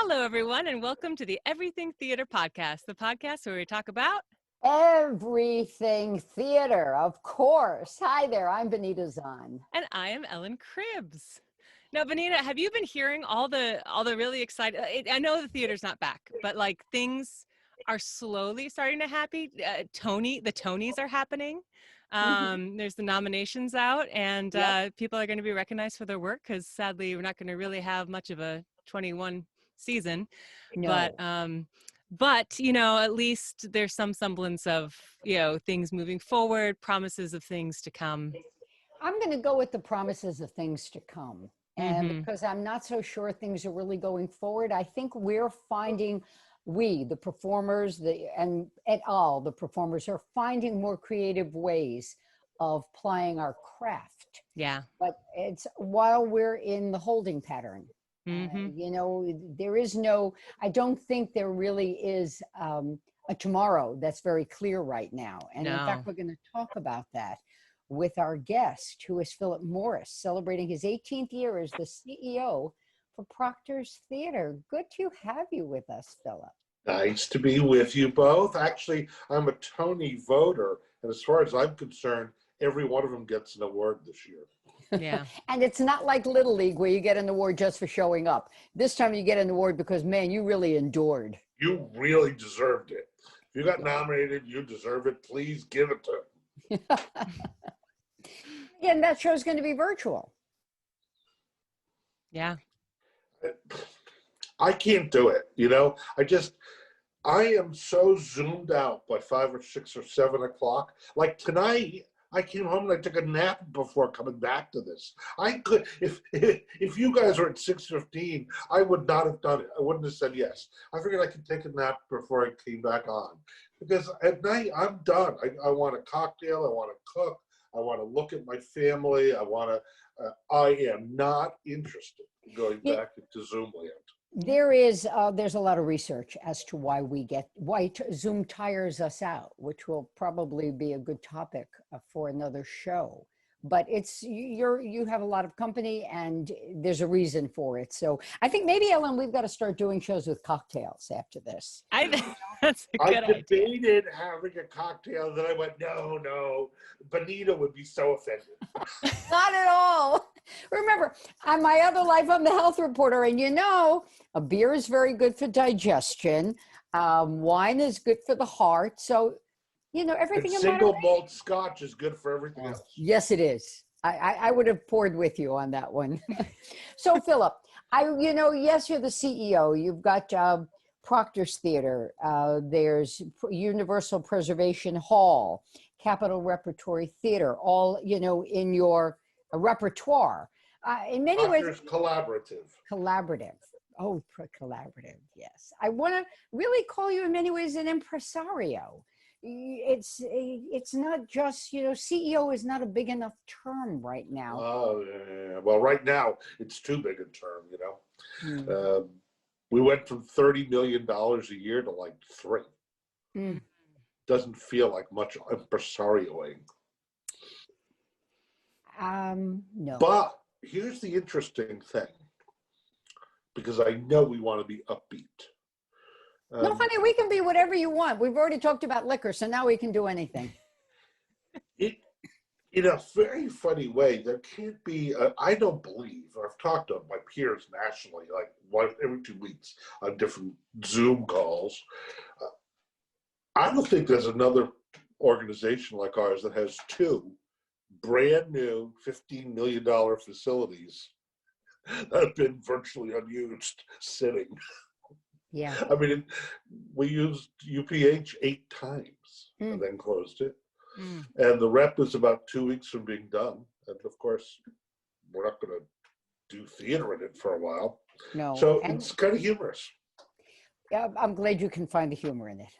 Hello, everyone, and welcome to the Everything Theater podcast, the podcast where we talk about everything theater, of course. Hi there, I'm Benita Zahn. And I am Ellen Cribbs. Now, Benita, have you been hearing all the really exciting? I know the theater's not back, but like things are slowly starting to happen. The Tonys are happening. There's the nominations out, and people are going to be recognized for their work because sadly, we're not going to really have much of a 21 season. No. But you know, at least there's some semblance of, you know, things moving forward, promises of things to come. I'm going to go with the promises of things to come. And because I'm not so sure things are really going forward, I think we're finding, the performers, and the performers are finding more creative ways of playing our craft. Yeah. But it's while we're in the holding pattern. You know, I don't think there really is a tomorrow that's very clear right now. And in fact, we're going to talk about that with our guest, who is Philip Morris, celebrating his 18th year as the CEO for Proctors Theatre. Good to have you with us, Philip. Nice to be with you both. Actually, I'm a Tony voter, and as far as I'm concerned, every one of them gets an award this year. Yeah. And it's not like Little League where you get an award just for showing up. This time you get an award because, man, you really endured. You really deserved it. If you got nominated, you deserve it. Please give it to him. And that show's going to be virtual. Yeah. I can't do it, you know. I am so zoomed out by 5 or 6 or 7 o'clock. Like tonight, I came home and I took a nap before coming back to this. I could, if you guys were at 6:15, I would not have done it. I wouldn't have said yes. I figured I could take a nap before I came back on, because at night I'm done. I want a cocktail. I want to cook. I want to look at my family. I am not interested in going back into Zoom land. There's a lot of research as to why Zoom tires us out, which will probably be a good topic for another show. But you have a lot of company and there's a reason for it. So I think maybe, Ellen, we've got to start doing shows with cocktails after this. That's a good idea. I debated having a cocktail, then I went, no, Benita would be so offended. Not at all. Remember, on my other life, I'm the health reporter, and you know, a beer is very good for digestion. Wine is good for the heart. So, you know, everything in single moderation. malt scotch is good for everything else. Yes, it is. I would have poured with you on that one. So, Philip, yes, you're the CEO. You've got Proctors Theatre. There's Universal Preservation Hall, Capitol Repertory Theater, all, in your repertoire. In many ways. Proctors Collaborative. Oh, collaborative. Yes. I want to really call you in many ways an impresario. It's not just, CEO is not a big enough term right now. Oh, yeah. Well, right now it's too big a term, we went from $30 million a year to like $3 million. Doesn't feel like much impresarioing. No. But here's the interesting thing, because I know we want to be upbeat. No, honey, we can be whatever you want. We've already talked about liquor, so now we can do anything. In a very funny way, there can't be, I don't believe, I've talked to my peers nationally, like every 2 weeks on different Zoom calls. I don't think there's another organization like ours that has 2 brand new $15 million facilities that have been virtually unused sitting. Yeah. I mean, we used UPH 8 times and then closed it. And the rep is about 2 weeks from being done. And of course, we're not going to do theater in it for a while. No. So it's kind of humorous. Yeah, I'm glad you can find the humor in it.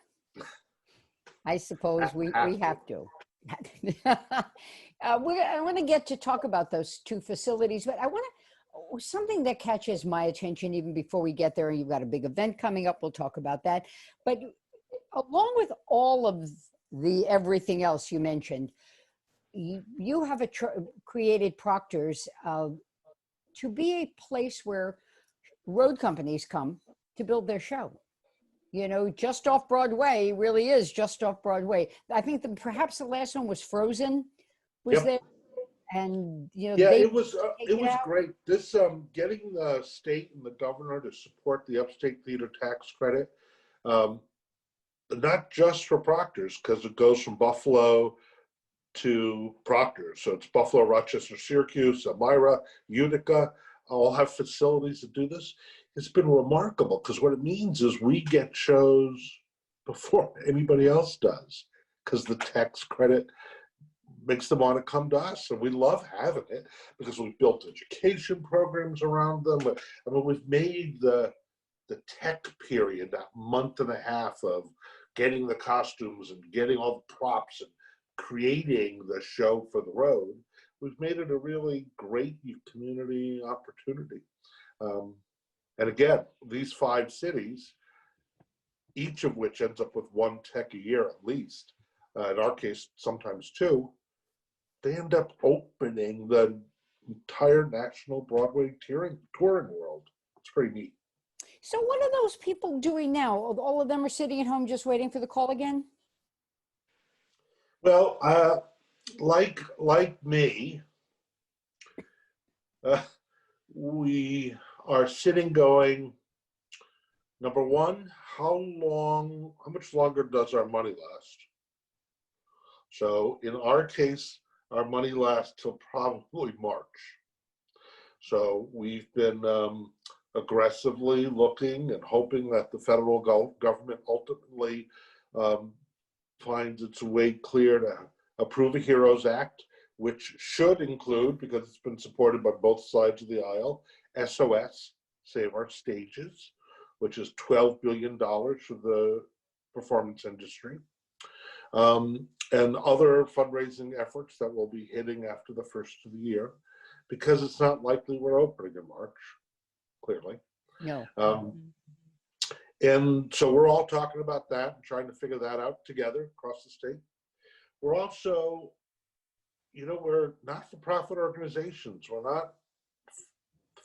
I suppose we have to. I want to get to talk about those 2 facilities, but I want something that catches my attention even before we get there. You've got a big event coming up. We'll talk about that. But along with all of the everything else you mentioned, you have created Proctors to be a place where road companies come to build their show. Just off Broadway really is just off Broadway. I think perhaps the last one was Frozen was there. And yeah, they it was great. This getting the state and the governor to support the upstate theater tax credit, not just for Proctors, because it goes from Buffalo to Proctors. So it's Buffalo, Rochester, Syracuse, Elmira, Utica, all have facilities to do this. It's been remarkable because what it means is we get shows before anybody else does, because the tax credit makes them want to come to us, and we love having it because we've built education programs around them. I mean, we've made the tech period, that month and a half of getting the costumes and getting all the props and creating the show for the road, we've made it a really great community opportunity. And again, these 5 cities, each of which ends up with 1 tech a year at least, in our case, sometimes 2, they end up opening the entire national Broadway touring world. It's pretty neat. So what are those people doing now? All of them are sitting at home just waiting for the call again? Well, like me, we are sitting going, number one, how much longer does our money last? So in our case, our money lasts till probably March. So we've been aggressively looking and hoping that the federal government ultimately finds its way clear to approve a HEROES Act, which should include, because it's been supported by both sides of the aisle, SOS, Save Our Stages, which is $12 billion for the performance industry, and other fundraising efforts that will be hitting after the first of the year, because it's not likely we're opening in March, clearly. No. And so we're all talking about that and trying to figure that out together across the state. We're also, we're not-for-profit organizations. We're not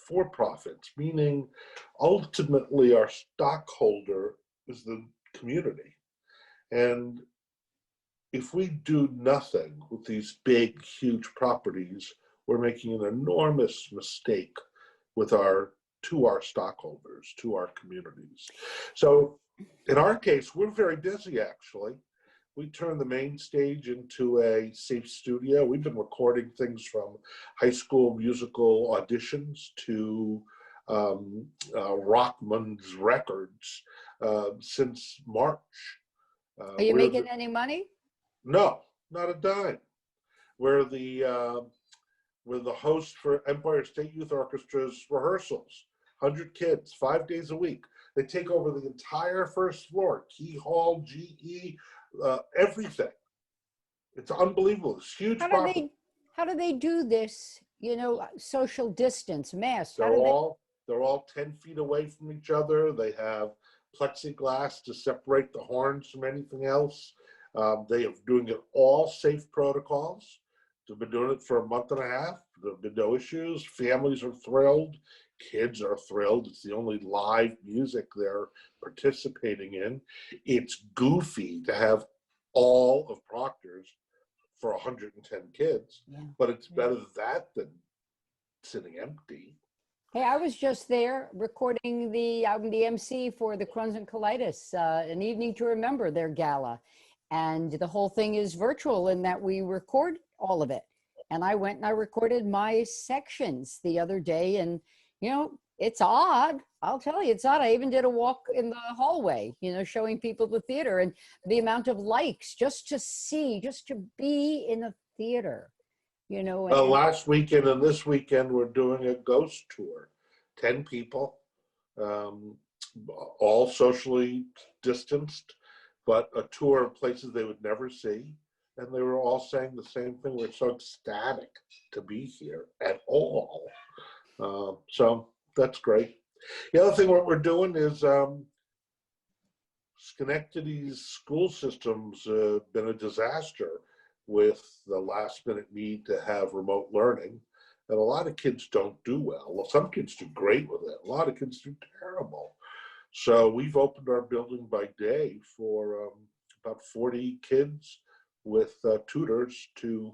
for-profits, meaning ultimately our stockholder is the community. And if we do nothing with these big, huge properties, we're making an enormous mistake with our stockholders, to our communities. So in our case, we're very busy, actually. We turned the main stage into a safe studio. We've been recording things from high school musical auditions to Rockman's records since March. Are you making any money? No, not a dime. We're the host for Empire State Youth Orchestra's rehearsals. 100 kids, 5 days a week. They take over the entire first floor, Key Hall, GE, everything. It's unbelievable. It's huge. How do they do this? Social distance, masks. They're all 10 feet away from each other. They have plexiglass to separate the horns from anything else. They are doing it all safe protocols. They've been doing it for a month and a half. There have been no issues. Families are thrilled. Kids are thrilled. It's the only live music they're participating in. It's goofy to have all of Proctors for 110 kids, but it's better that than sitting empty. Hey, I was just there recording I'm the MC for the Crohn's and Colitis, an evening to remember their gala. And the whole thing is virtual in that we record all of it. And I went and I recorded my sections the other day, and it's odd. I'll tell you, it's odd. I even did a walk in the hallway, showing people the theater, and the amount of likes just to be in a theater, Last weekend and this weekend, we're doing a ghost tour, 10 people, all socially distanced, but a tour of places they would never see. And they were all saying the same thing. We're so ecstatic to be here at all. So that's great. The other thing what we're doing is Schenectady's school system's been a disaster with the last minute need to have remote learning. And a lot of kids don't do well. Well, some kids do great with it. A lot of kids do terrible. So we've opened our building by day for about 40 kids with tutors to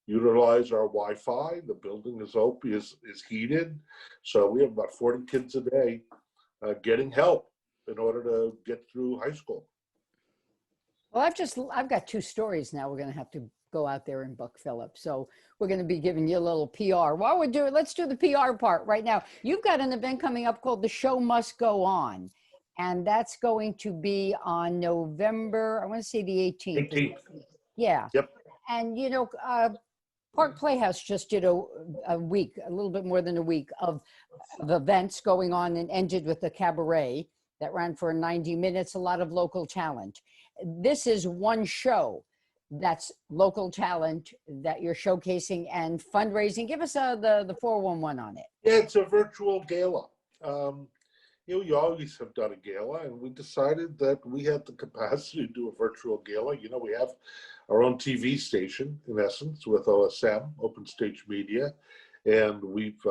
utilize our Wi-Fi. The building is open, is heated. So we have about 40 kids a day getting help in order to get through high school. Well, I've got 2 stories now. We're going to have to go out there and book Philip. So we're going to be giving you a little PR. While we're doing, let's do the PR part right now. You've got an event coming up called The Show Must Go On. And that's going to be on November, I want to say the 18th. 18th. Yeah. Yep. And, you know, Park Playhouse just did a week, a little bit more than a week of events going on, and ended with a cabaret that ran for 90 minutes, a lot of local talent. This is one show that's local talent that you're showcasing and fundraising. Give us the 411 on it. Yeah, it's a virtual gala. You know, you always have done a gala, and we decided that we had the capacity to do a virtual gala. You know, we have our own TV station, in essence, with OSM, Open Stage Media, and we've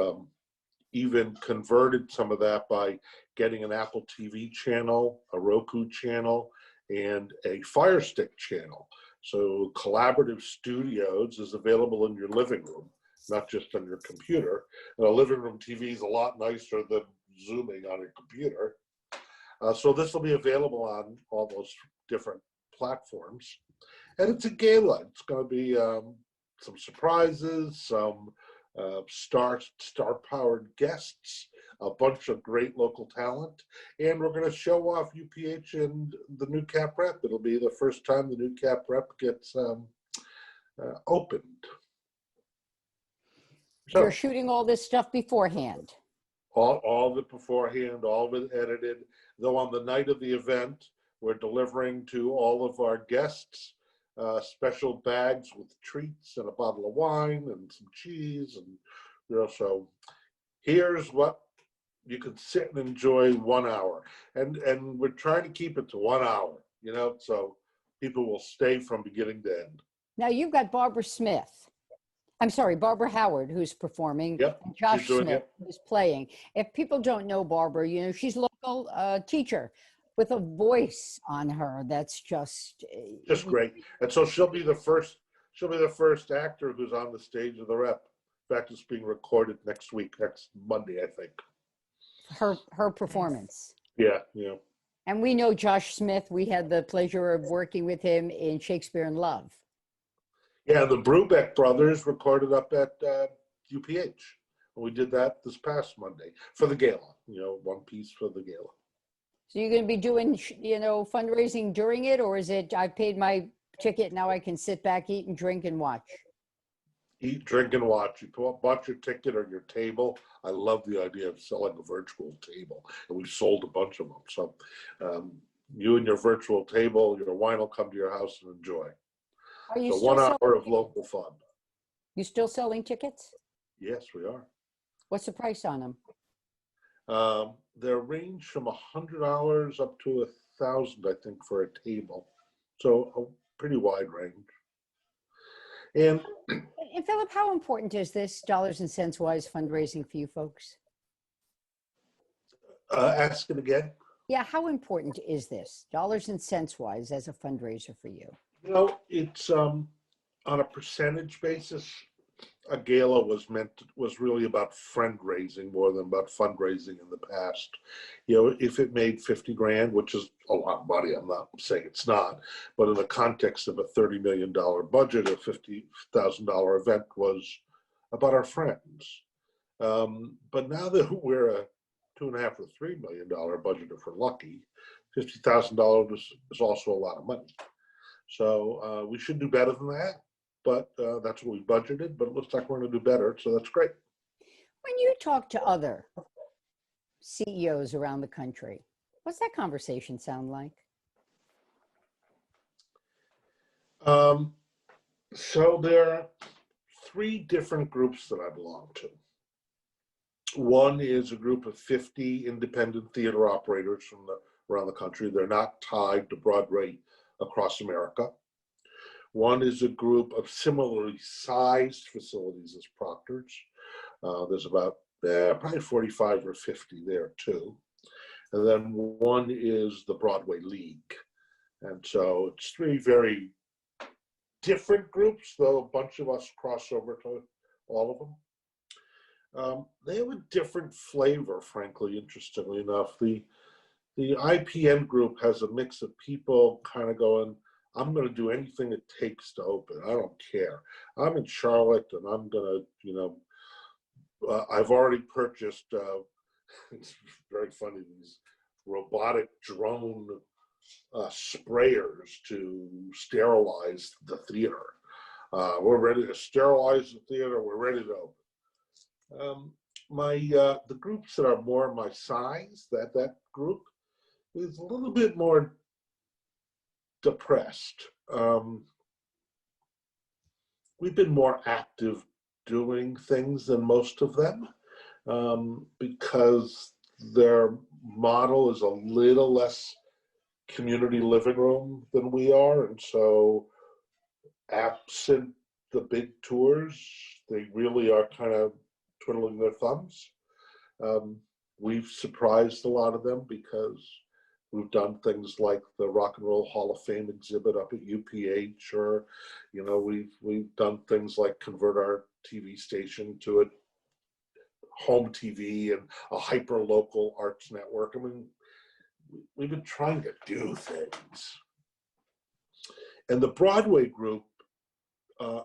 even converted some of that by getting an Apple TV channel, a Roku channel, and a Fire Stick channel. So Collaborative Studios is available in your living room, not just on your computer. And a living room TV is a lot nicer than Zooming on a computer. So this will be available on all those different platforms. And it's a gala. It's going to be some surprises, some star-powered guests, a bunch of great local talent, and we're going to show off UPH and the new Cap Rep. It'll be the first time the new Cap Rep gets opened. So you're shooting all this stuff beforehand. All of it beforehand, all of it edited. Though on the night of the event, we're delivering to all of our guests special bags with treats and a bottle of wine and some cheese, and you know. So here's what you can sit and enjoy 1 hour, and we're trying to keep it to 1 hour. You know, so people will stay from beginning to end. Now you've got Barbara Howard, who's performing, yep, and Josh Smith, who's playing. If people don't know Barbara, you know, she's a local teacher with a voice on her that's just great. And so she'll be the first actor who's on the stage of the Rep. In fact, it's being recorded next Monday, I think. Her performance. Yeah. And we know Josh Smith. We had the pleasure of working with him in Shakespeare in Love. Yeah, the Brubeck brothers recorded up at UPH. We did that this past Monday for the gala, you know, one piece for the gala. So you're going to be doing, you know, fundraising during it, or is it, I paid my ticket, now I can sit back, eat and drink and watch? Eat, drink, and watch. You bought your ticket or your table. I love the idea of selling a virtual table, and we've sold a bunch of them. So you and your virtual table, your wine will come to your house and enjoy. Are you so still 1 hour of local fun. You still selling tickets? Yes, we are. What's the price on them? They range from $100 up to $1,000, I think, for a table. So a pretty wide range. And Philip, how important is this dollars and cents wise fundraising for you folks? Ask it again. Yeah, how important is this dollars and cents wise as a fundraiser for you? You know, it's on a percentage basis. A gala was really about friend raising more than about fundraising in the past. You know, if it made 50 grand, which is a lot of money, I'm not saying it's not, but in the context of a $30 million budget, a $50,000 event was about our friends. But now that we're a $2.5 or $3 million budget, if we're lucky, $50,000 is also a lot of money. So we should do better than that. But that's what we budgeted, but it looks like we're going to do better, so that's great. When you talk to other CEOs around the country, what's that conversation sound like? So there are 3 different groups that I belong to. One is a group of 50 independent theater operators from around the country. They're not tied to Broadway across America. One is a group of similarly sized facilities as Proctors. There's about probably 45 or 50 there too. and then one is the Broadway League. And so it's three very different groups, though a bunch of us cross over to all of them. They have a different flavor, frankly, interestingly enough. The IPN group has a mix of people kind of going, I'm going to do anything it takes to open. I don't care. I'm in Charlotte, and I'm going to, I've already purchased, it's very funny, these robotic drone sprayers to sterilize the theater. We're ready to sterilize the theater. We're ready to open. The groups that are more my size, that group is a little bit more depressed. We've been more active doing things than most of them because their model is a little less community living room than we are, and so absent the big tours, they really are kind of twiddling their thumbs. We've surprised a lot of them because we've done things like the Rock and Roll Hall of Fame exhibit up at UPH, or we've done things like convert our TV station to a home TV and a hyper local arts network. I mean, we've been trying to do things. And the Broadway group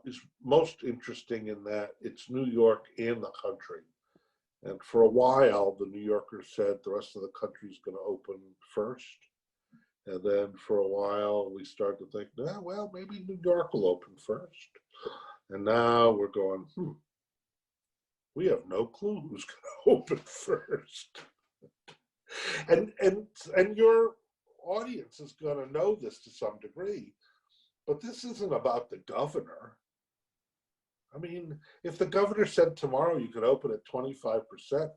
is most interesting in that it's New York and the country. And for a while, the New Yorkers said the rest of the country is going to open first. And then for a while, we started to think, well, maybe New York will open first. And now we're going, we have no clue who's going to open first. And your audience is going to know this to some degree, but this isn't about the governor. I mean, if the governor said tomorrow you could open at 25%,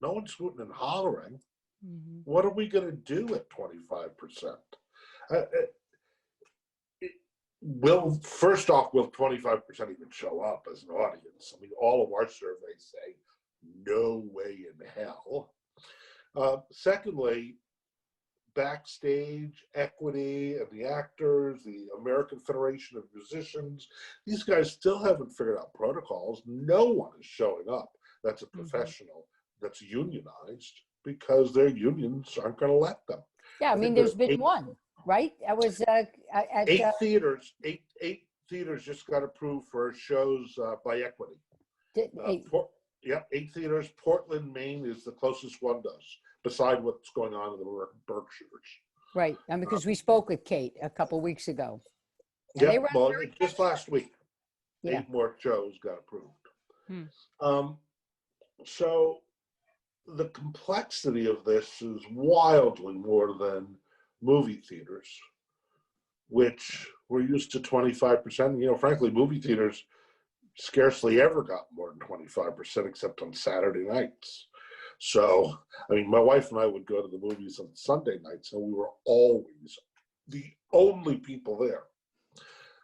no one's hooting and hollering. Mm-hmm. What are we going to do at 25%? First off, will 25% even show up as an audience? I mean, all of our surveys say no way in hell. Secondly, backstage equity and the actors, the American Federation of Musicians, these guys still haven't figured out protocols. No one is showing up that's a professional, that's unionized, because their unions aren't going to let them. Yeah, I mean, there's been one, right? I was at eight theaters just got approved for shows by equity. Eight theaters. Portland, Maine is the closest one does, beside what's going on in the Berkshires. Right, and because we spoke with Kate a couple of weeks ago. Yeah, well, just last week, 8 more shows got approved. So the complexity of this is wildly more than movie theaters, which we're used to 25%. Frankly, movie theaters scarcely ever got more than 25%, except on Saturday nights. So, I mean, my wife and I would go to the movies on Sunday nights, and we were always the only people there.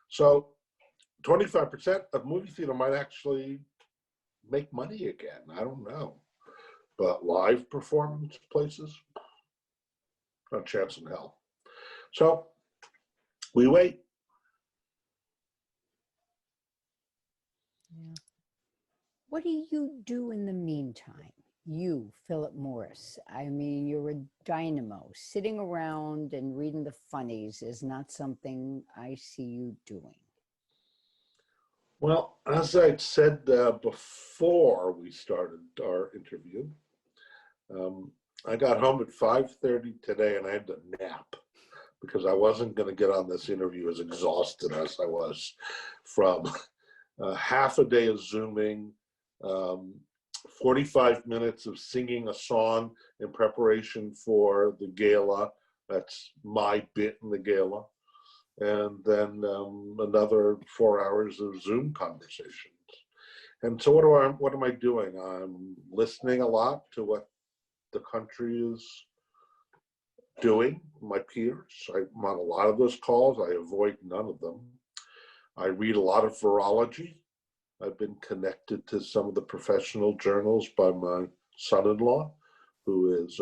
So 25% of movie theater might actually make money again. I don't know. But live performance places, not a chance in hell. So we wait. Yeah. What do you do in the meantime? You, Philip Morris. I mean, you're a dynamo. Sitting around and reading the funnies is not something I see you doing. Well, as I said before we started our interview, I got home at 5:30 today and I had to nap because I wasn't going to get on this interview as exhausted as I was from half a day of Zooming, 45 minutes of singing a song in preparation for the gala. That's my bit in the gala. And then another 4 hours of Zoom conversations. And so what am I doing? I'm listening a lot to what the country is doing, my peers. I'm on a lot of those calls. I avoid none of them. I read a lot of virology. I've been connected to some of the professional journals by my son-in-law, who is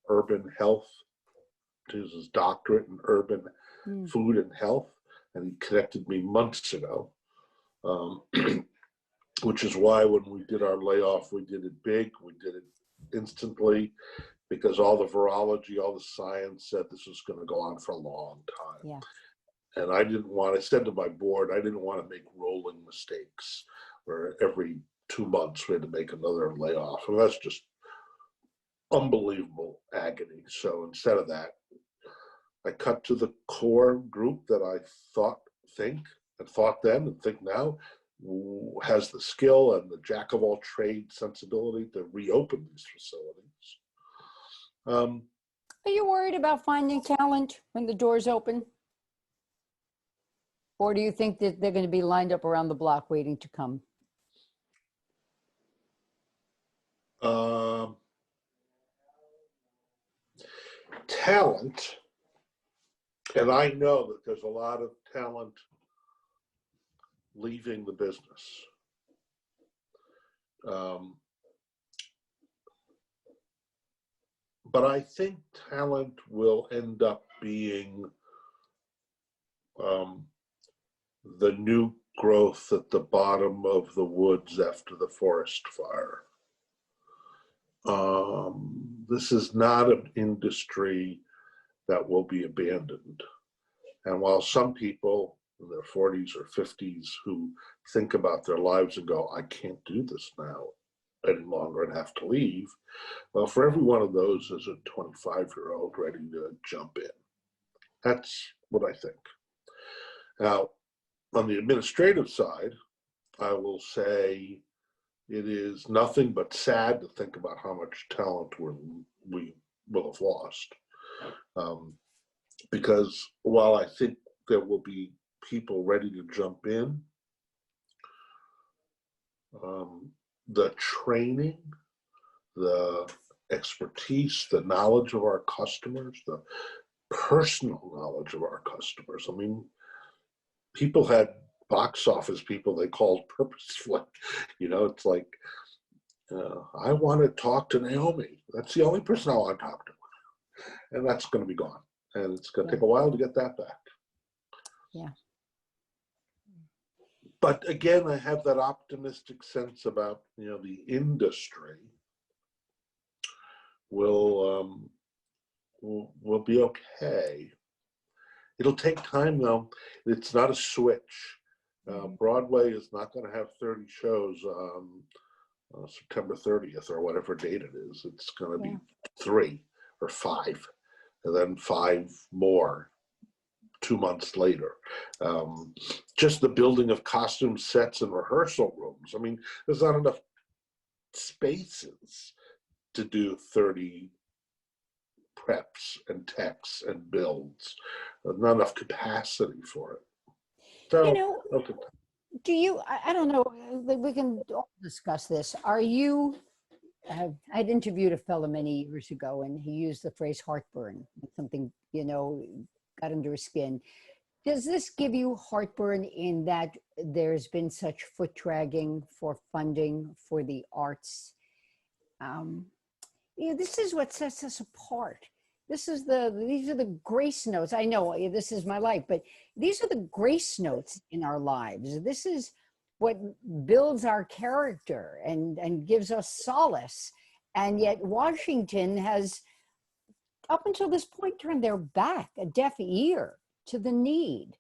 urban health. He's his doctorate in urban food and health, and he connected me months ago, which is why when we did our layoff, we did it big, we did it instantly, because all the virology, all the science said this was going to go on for a long time. Yeah. And I didn't want, I said to my board, I didn't want to make rolling mistakes where every 2 months we had to make another layoff. And that's just unbelievable agony. So instead of that, I cut to the core group that I thought then and think now has the skill and the jack of all trades sensibility to reopen these facilities. Are you worried about finding talent when the doors open? Or do you think that they're going to be lined up around the block waiting to come? Talent, and I know that there's a lot of talent leaving the business. But I think talent will end up being the new growth at the bottom of the woods after the forest fire. This is not an industry that will be abandoned. And while some people in their 40s or 50s who think about their lives and go, I can't do this now any longer and have to leave, well, for every one of those is a 25-year-old ready to jump in. That's what I think. Now, on the administrative side, I will say it is nothing but sad to think about how much talent we will have lost. Because while I think there will be people ready to jump in, the training, the expertise, the knowledge of our customers, the personal knowledge of our customers. I mean, people had box office people they called purposefully. You know, it's like, I want to talk to Naomi. That's the only person I want to talk to. And that's going to be gone. And it's going to take a while to get that back. Yeah. But again, I have that optimistic sense about, you know, the industry will be okay. It'll take time though. It's not a switch. Broadway is not going to have 30 shows on September 30th or whatever date it is. It's going to be 3 or 5, and then 5 more 2 months later. Just the building of costume sets and rehearsal rooms. I mean, there's not enough spaces to do 30 preps and techs and builds. There's not enough capacity for it. So, you know, do you, I don't know, we can all discuss this. Are you, I'd interviewed a fellow many years ago and he used the phrase heartburn, something, you know, got under his skin. Does this give you heartburn in that there's been such foot dragging for funding for the arts? You know, this is what sets us apart. These are the grace notes. I know this is my life, but these are the grace notes in our lives. This is what builds our character and gives us solace. And yet Washington has, up until this point, turned their back, a deaf ear to the need.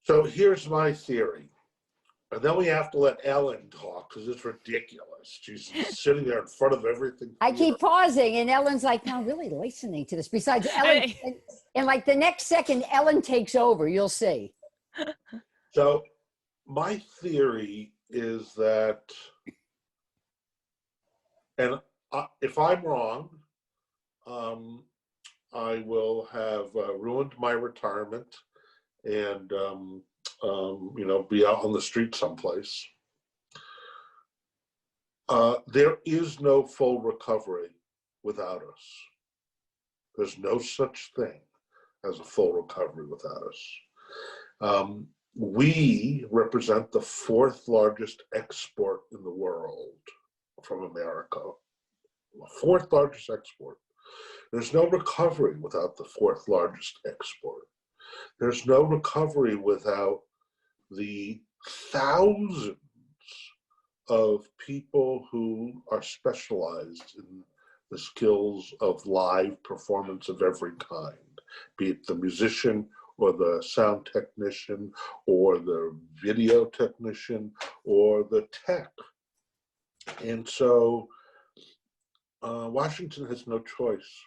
So here's my theory. And then we have to let Ellen talk because it's ridiculous. She's sitting there in front of everything. I keep pausing and Ellen's like, no, really listening to this. Besides Ellen, and like the next second, Ellen takes over, you'll see. So my theory is that, and if I'm wrong, I will have ruined my retirement and you know, be out on the street someplace. There is no full recovery without us. There's no such thing as a full recovery without us. We represent the 4th largest export in the world from America. fourth largest export. There's no recovery without the fourth largest export. There's no recovery without the thousands of people who are specialized in the skills of live performance of every kind, be it the musician or the sound technician or the video technician or the tech. And so Washington has no choice.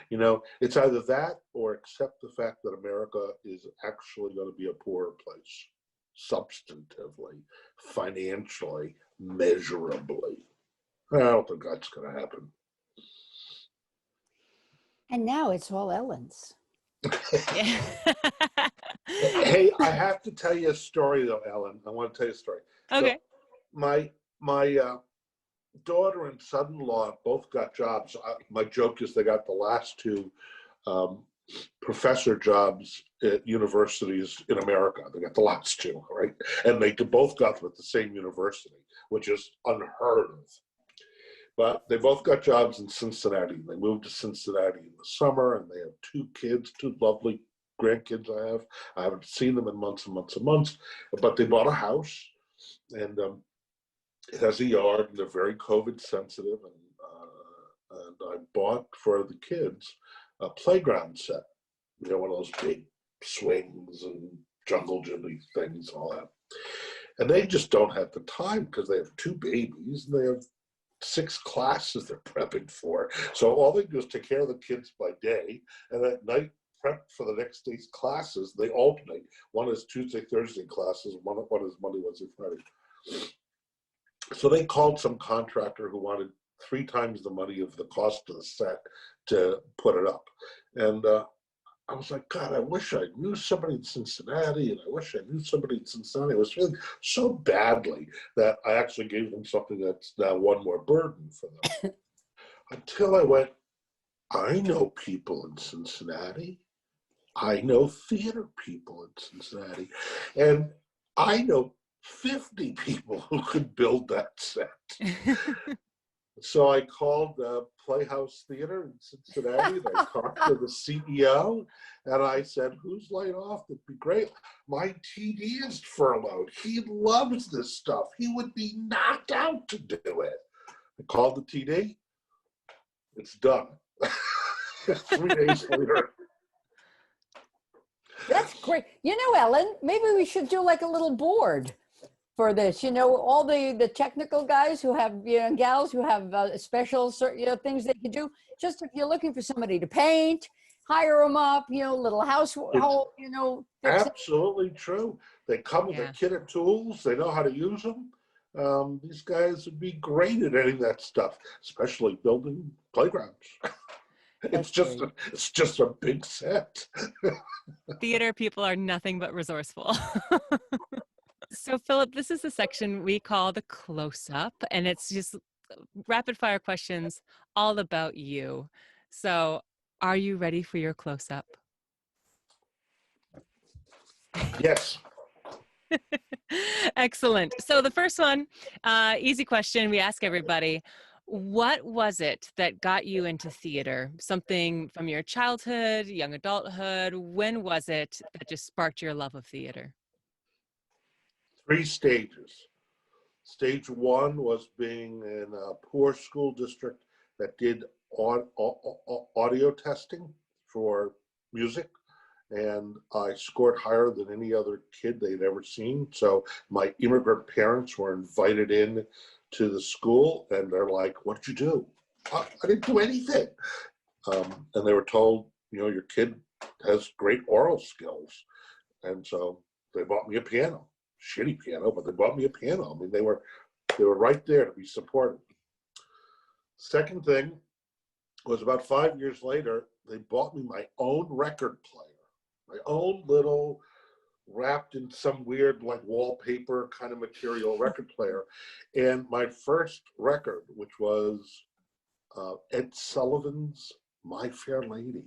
You know, it's either that or accept the fact that America is actually going to be a poorer place, substantively, financially, measurably. I don't think that's going to happen. And now it's all Ellen's. Hey, I have to tell you a story though, Ellen. I want to tell you a story. Okay. So my daughter and son-in-law both got jobs. My joke is they got the last two professor jobs at universities in America. They got the last two, right? And they both got them at the same university, which is unheard of. But they both got jobs in Cincinnati. They moved to Cincinnati in the summer, and they have two kids, two lovely grandkids I have. I haven't seen them in months and months and months, but they bought a house, and it has a yard, and they're very COVID sensitive. And I bought for the kids a playground set, you know, one of those big swings and jungle gymmy things, and all that. And they just don't have the time because they have two babies and they have 6 classes they're prepping for. So all they do is take care of the kids by day, and at night prep for the next day's classes. They alternate. One is Tuesday, Thursday classes, one is Monday, Wednesday, Friday. So they called some contractor who wanted 3 times the money of the cost of the set to put it up. And I was like, God, I wish I knew somebody in Cincinnati, and I wish I knew somebody in Cincinnati. I was feeling so badly that I actually gave them something that's now one more burden for them. Until I went, I know people in Cincinnati. I know theater people in Cincinnati. And I know 50 people who could build that set. So I called Playhouse Theater in Cincinnati, and I talked to the CEO, and I said, who's laid off? That'd be great. My TD is furloughed. He loves this stuff. He would be knocked out to do it. I called the TD. It's done. 3 days later. That's great. You know, Ellen, maybe we should do like a little board for this, you know, all the technical guys who have, you know, gals who have special, you know, things they can do. Just if you're looking for somebody to paint, hire them up, you know, little household, you know. Absolutely true. They come with a kit of tools. They know how to use them. These guys would be great at any of that stuff, especially building playgrounds. It's just a big set. Theater people are nothing but resourceful. So, Philip, this is the section we call the close-up, and it's just rapid-fire questions all about you. So, are you ready for your close-up? Yes. Excellent. So the first one, easy question we ask everybody. What was it that got you into theater? Something from your childhood, young adulthood? When was it that just sparked your love of theater? 3 stages. Stage 1 was being in a poor school district that did audio testing for music, and I scored higher than any other kid they'd ever seen. So my immigrant parents were invited in to the school, and they're like, "What did you do?" I didn't do anything. And they were told, you know, your kid has great oral skills. And so they bought me a piano. Shitty piano, but they bought me a piano. I mean, they were right there to be supportive. Second thing was about 5 years later, they bought me my own record player, my own little wrapped in some weird like wallpaper kind of material record player. And my first record, which was Ed Sullivan's My Fair Lady.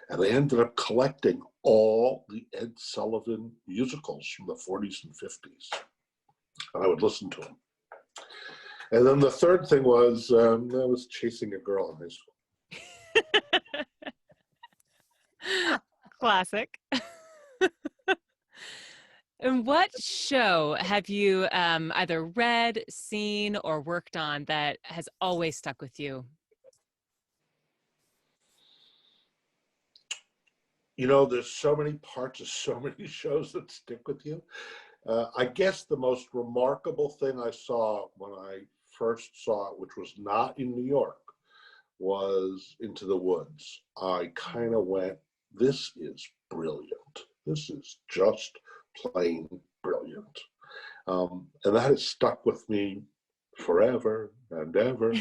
And they ended up collecting all the Ed Sullivan musicals from the 40s and 50s. And I would listen to them. And then the third thing was I was chasing a girl in high school. Classic. And what show have you either read, seen, or worked on that has always stuck with you? You know, there's so many parts of so many shows that stick with you. I guess the most remarkable thing I saw when I first saw it, which was not in New York, was Into the Woods. I kind of went, this is brilliant. This is just plain brilliant. And that has stuck with me forever and ever.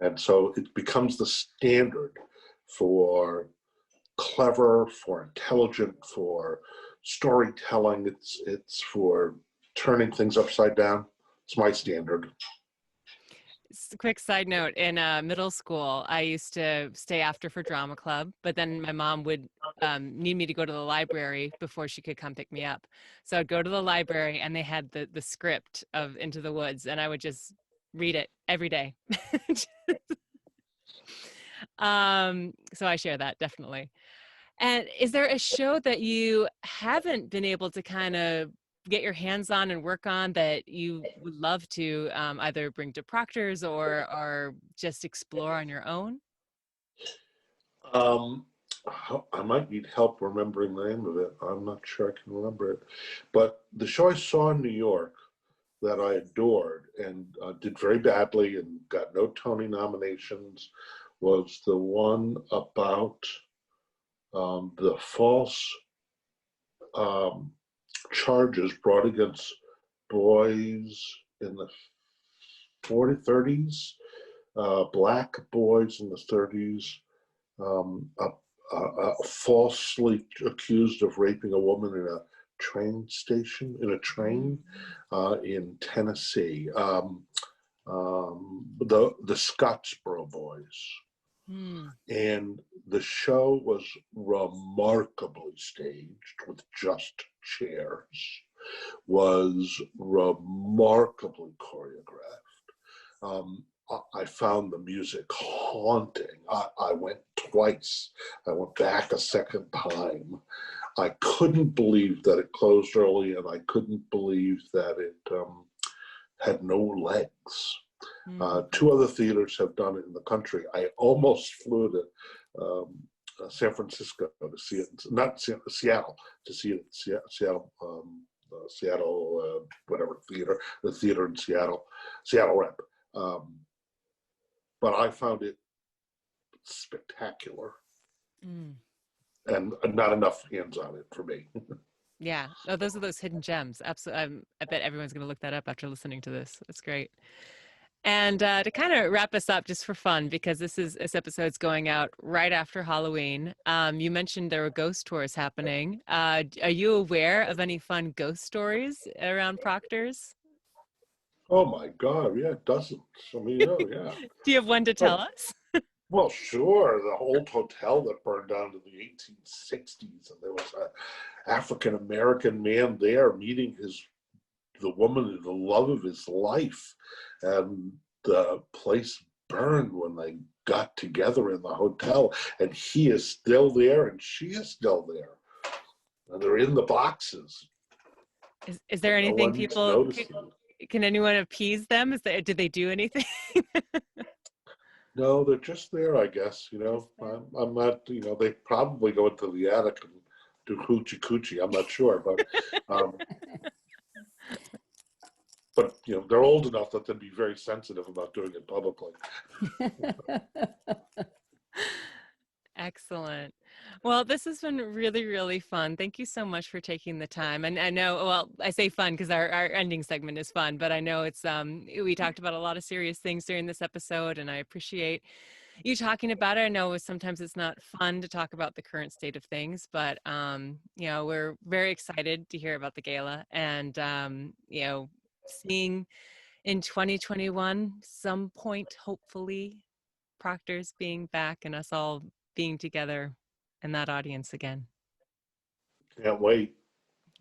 And so it becomes the standard for clever, for intelligent, for storytelling. It's for turning things upside down. It's my standard. Quick side note, in middle school, I used to stay after for drama club, but then my mom would need me to go to the library before she could come pick me up. So I'd go to the library and they had the script of Into the Woods, and I would just read it every day. So I share that, definitely. And is there a show that you haven't been able to kind of get your hands on and work on that you would love to either bring to Proctors or just explore on your own? I might need help remembering the name of it. I'm not sure I can remember it. But the show I saw in New York that I adored and did very badly and got no Tony nominations was the one about the false charges brought against boys in the 30s, black boys in the 30s, falsely accused of raping a woman in a train station, in a train in Tennessee. The Scottsboro Boys. And the show was remarkably staged with just chairs, was remarkably choreographed. I found the music haunting. I went twice. I went back a second time. I couldn't believe that it closed early, and I couldn't believe that it had no legs. Two other theaters have done it in the country. I almost flew to San Francisco to see it, not Seattle, to see it. Seattle, whatever theater, the theater in Seattle Rep. But I found it spectacular, and not enough hands on it for me. Yeah. Oh, those are those hidden gems. Absolutely. I bet everyone's going to look that up after listening to this. That's great. And to kind of wrap us up just for fun, because this episode's going out right after Halloween. You mentioned there were ghost tours happening. Are you aware of any fun ghost stories around Proctors? Oh my God, yeah, dozens. I mean, oh yeah. Do you have one to tell us? Well, sure. The old hotel that burned down in the 1860s, and there was an African-American man there meeting the woman, the love of his life, and the place burned when they got together in the hotel, and he is still there and she is still there, and they're in the boxes. Is there anything people can anyone appease them? Did they do anything? No, they're just there, I guess. You know, I'm not. You know, they probably go into the attic and do hoochie coochie. I'm not sure, but you know, they're old enough that they'd be very sensitive about doing it publicly. Excellent. Well, this has been really, really fun. Thank you so much for taking the time. And I know, well, I say fun because our ending segment is fun, but I know it's, we talked about a lot of serious things during this episode, and I appreciate you talking about it. I know sometimes it's not fun to talk about the current state of things, but, you know, we're very excited to hear about the gala and, you know, seeing in 2021, some point, hopefully, Proctors being back and us all being together in that audience again. Can't wait.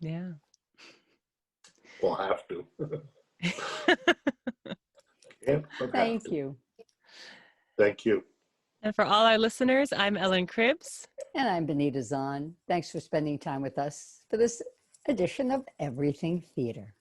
Yeah. We'll have to. Can't but have Thank to. you. Thank you. And for all our listeners, I'm Ellen Cribbs. And I'm Benita Zahn. Thanks for spending time with us for this edition of Everything Theater.